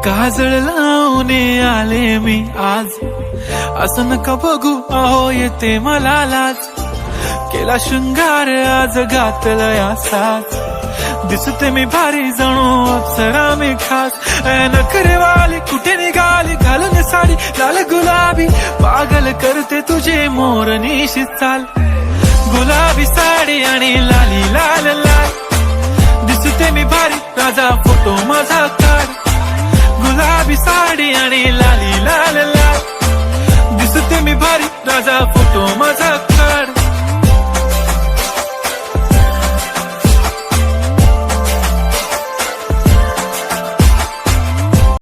काजळ लावून आले मी आज, असं नका बघू अहो येते मला लाज. केला शृंगार आज घातलंय असाच, दिसते मी भारी जणू अप्सरा मी खास. नखरेवाली कुठे निघाली घालून साडी लाल गुलाबी, पागल करते तुझे मोरनीशी चाल. गुलाबी साडी आणि लाली लाल लाल, दिसते मी भारी राजा फोटो माझा काढ. गुलाबी साडी आणि लाली लाल लाल, दिसते मी भारी राजा फोटो माझा काढ.